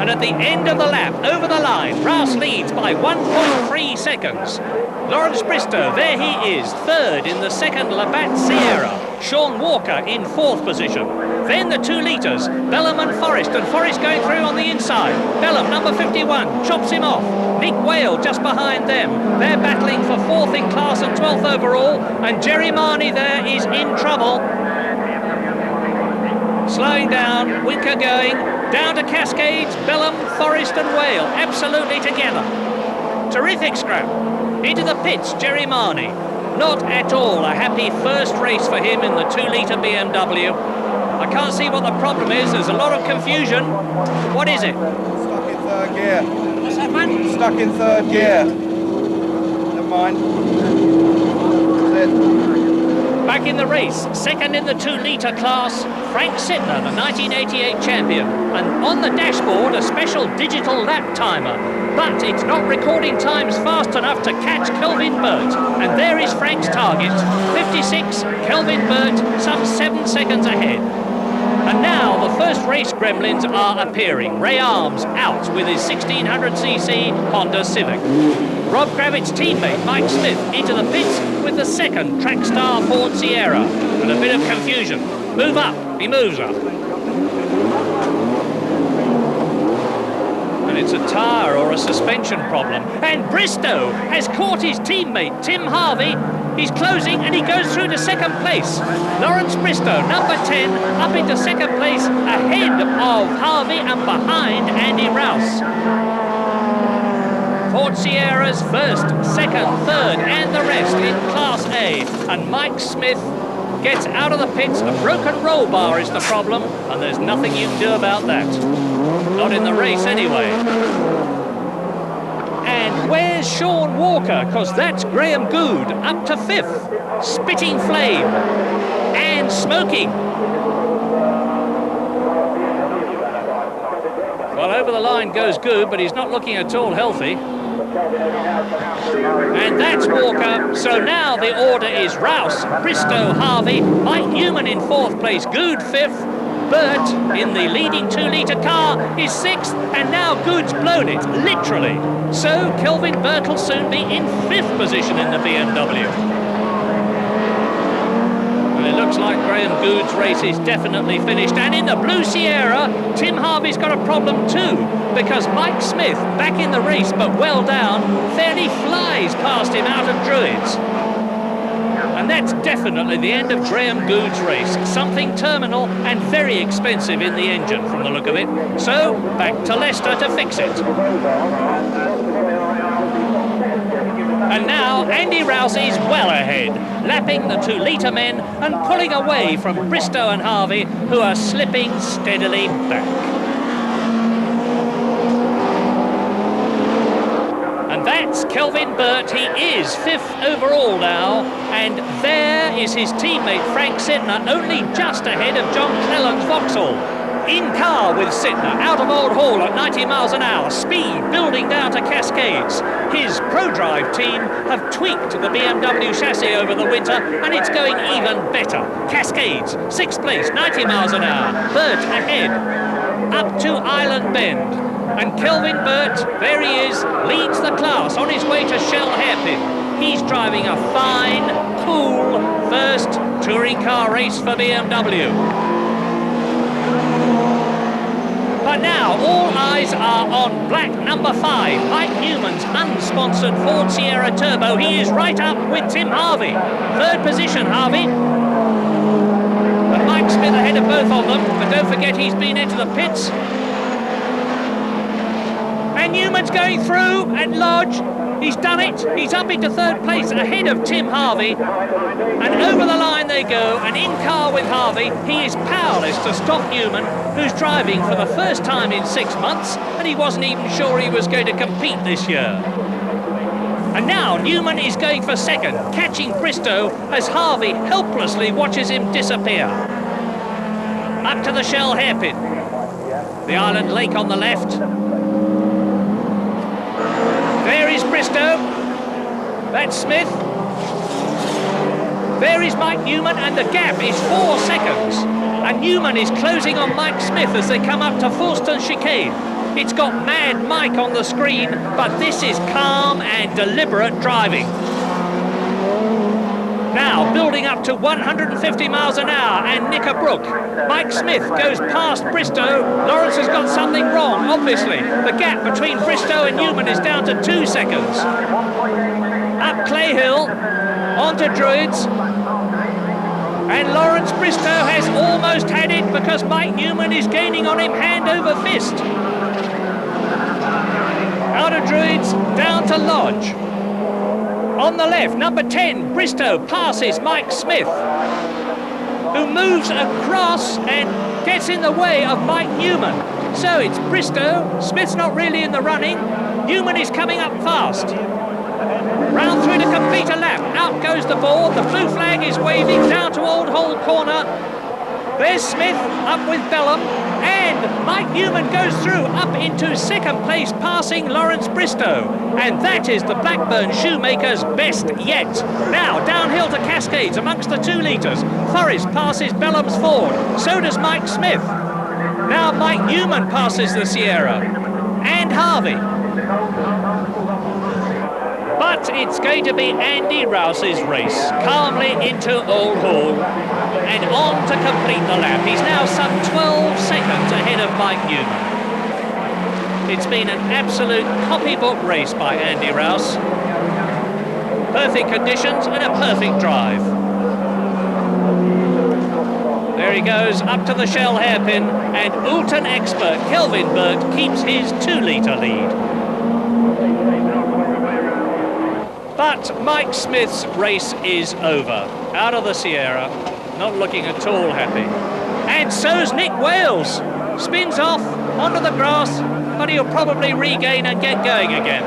And at the end of the lap, over the line, Rouse leads by 1.3 seconds. Lawrence Bristow, there he is, third in the second Labatt Sierra. Sean Walker in fourth position. Then the 2 litres, Bellum and Forrest going through on the inside. Bellum, number 51, chops him off. Nick Whale just behind them. They're battling for 4th in class and 12th overall, and Jerry Marnie there is in trouble. Slowing down, Winker going, down to Cascades, Bellum, Forrest and Whale, absolutely together. Terrific scrap. Into the pits, Jerry Marnie. Not at all a happy first race for him in the 2-litre BMW. I can't see what the problem is. There's a lot of confusion. What is it? Stuck in 3rd gear. What's that, man? Stuck in 3rd gear. Never mind. That's it. Back in the race, second in the 2-litre class, Frank Sittner, the 1988 champion. And on the dashboard, a special digital lap timer. But it's not recording times fast enough to catch Kelvin Burt. And there is Frank's target. 56, Kelvin Burt, some 7 seconds ahead. And now the first race gremlins are appearing. Ray Arms out with his 1600cc Honda Civic. Rob Kravitz's teammate Mike Smith into the pits with the second Trackstar Ford Sierra. And a bit of confusion. Move up, he moves up. And it's a tyre or a suspension problem. And Bristow has caught his teammate Tim Harvey. He's closing and he goes through to second place. Lawrence Bristow, number 10, up into second place, ahead of Harvey and behind Andy Rouse. Ford Sierras first, second, third, and the rest in Class A. And Mike Smith gets out of the pits. A broken roll bar is the problem, and there's nothing you can do about that. Not in the race anyway. And where's Sean Walker? Because that's Graham Good up to 5th. Spitting flame and smoking. Well, over the line goes Good, but he's not looking at all healthy. And that's Walker. So now the order is Rouse, Bristow, Harvey, Mike Newman in 4th place, Good 5th. Burt in the leading 2-litre car is 6th, and now Good's blown it, literally. So Kelvin Burt will soon be in 5th position in the BMW. Well, it looks like Graham Good's race is definitely finished, and in the blue Sierra, Tim Harvey's got a problem too, because Mike Smith, back in the race but well down, fairly flies past him out of Druids. And that's definitely the end of Graham Good's race. Something terminal and very expensive in the engine from the look of it. So, back to Leicester to fix it. And now Andy Rouse is well ahead, lapping the 2-litre men and pulling away from Bristow and Harvey, who are slipping steadily back. And that's Kelvin Burt. He is 5th overall now, and there is his teammate Frank Sittner, only just ahead of John Clelland's Vauxhall. In car with Sittner, out of Old Hall at 90 miles an hour, speed building down to Cascades. His ProDrive team have tweaked the BMW chassis over the winter, and it's going even better. Cascades, 6th place, 90 miles an hour. Burt ahead, up to Island Bend. And Kelvin Burt, there he is, leads the class on his way to Shell Hairpin. He's driving a fine, cool, first touring car race for BMW. But now all eyes are on black number 5, Mike Newman's unsponsored Ford Sierra Turbo. He is right up with Tim Harvey. 3rd position, Harvey. But Mike Smith ahead of both of them. But don't forget he's been into the pits. And Newman's going through at Lodge. He's done it. He's up into 3rd place ahead of Tim Harvey. And over the line they go. And in car with Harvey, he is powerless to stop Newman, who's driving for the first time in 6 months. And he wasn't even sure he was going to compete this year. And now Newman is going for 2nd, catching Bristow as Harvey helplessly watches him disappear. Up to the Shell Hairpin. The Island Lake on the left. There is Bristow. That's Smith. There is Mike Newman, and the gap is 4 seconds. And Newman is closing on Mike Smith as they come up to Fulston Chicane. It's got Mad Mike on the screen, but this is calm and deliberate driving. Now building up to 150 miles an hour and Knickerbrook. Mike Smith goes past Bristow. Lawrence has got something wrong, obviously. The gap between Bristow and Newman is down to 2 seconds. Up Clay Hill, onto Druids. And Lawrence Bristow has almost had it because Mike Newman is gaining on him hand over fist. Out of Druids, down to Lodge. On the left, number 10, Bristow passes Mike Smith, who moves across and gets in the way of Mike Newman. So it's Bristow, Smith's not really in the running, Newman is coming up fast. Round through to complete a lap, out goes the board, the blue flag is waving down to Old Hole Corner. There's Smith up with Bellham, and Mike Newman goes through up into second place, passing Lawrence Bristow. And that is the Blackburn Shoemakers' best yet. Now downhill to Cascades amongst the 2 litres. Forrest passes Bellham's Ford, so does Mike Smith. Now Mike Newman passes the Sierra, and Harvey. But it's going to be Andy Rouse's race, calmly into Old Hall and on to complete the lap. He's now some 12 seconds ahead of Mike Newman. It's been an absolute copybook race by Andy Rouse. Perfect conditions and a perfect drive. There he goes, up to the Shell hairpin, and Oulton expert Kelvin Burt keeps his 2-litre lead. But Mike Smith's race is over. Out of the Sierra, not looking at all happy. And so's Nick Wales. Spins off onto the grass, but he'll probably regain and get going again.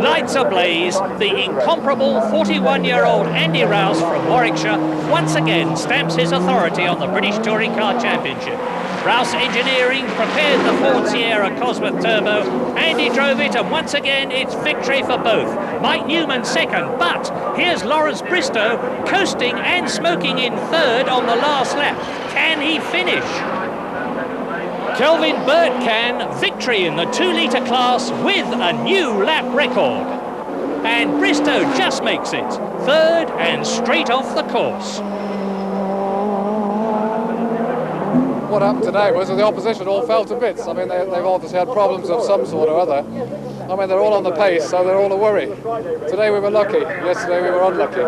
Lights ablaze, the incomparable 41-year-old Andy Rouse from Warwickshire once again stamps his authority on the British Touring Car Championship. Rouse Engineering prepared the Ford Sierra Cosworth Turbo. Andy drove it, and once again it's victory for both. Mike Newman second, but here's Lawrence Bristow coasting and smoking in third on the last lap. Can he finish? Kelvin Burt can. Victory in the 2-litre class with a new lap record. And Bristow just makes it third and straight off the course. What happened today was that the opposition all fell to bits. I mean, they've obviously had problems of some sort or other. I mean, they're all on the pace, so they're all a worry. Today we were lucky, yesterday we were unlucky.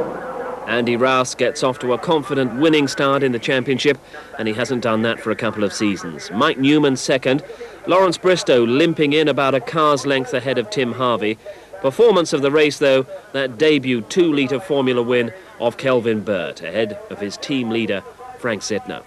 Andy Rouse gets off to a confident winning start in the championship, and he hasn't done that for a couple of seasons. Mike Newman second, Lawrence Bristow limping in about a car's length ahead of Tim Harvey. Performance of the race, though, that debut 2-litre Formula win of Kelvin Burt, ahead of his team leader, Frank Sittner.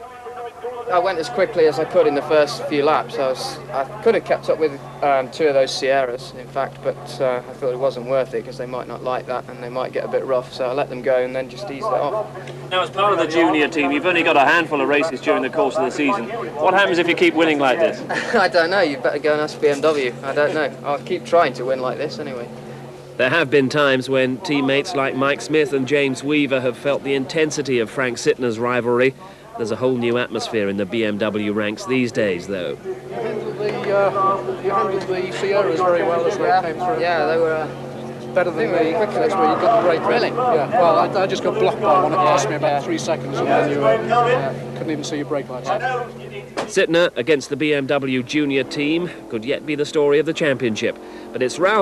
I went as quickly as I could in the first few laps. I could have kept up with 2 of those Sierras, in fact, but I thought it wasn't worth it because they might not like that and they might get a bit rough, so I let them go and then just eased it off. Now, as part of the junior team, you've only got a handful of races during the course of the season. What happens if you keep winning like this? I don't know. You better go and ask BMW. I don't know. I'll keep trying to win like this anyway. There have been times when teammates like Mike Smith and James Weaver have felt the intensity of Frank Sittner's rivalry. There's a whole new atmosphere in the BMW ranks these days, though. You handled the Sierras very well as they came through. Yeah, they were better than the next week. You got the brake. Really? Yeah. Well, I just got blocked by one. It cost me about 3 seconds, and then you couldn't even see your brake lights. Sittner against the BMW junior team could yet be the story of the championship, but it's Rouse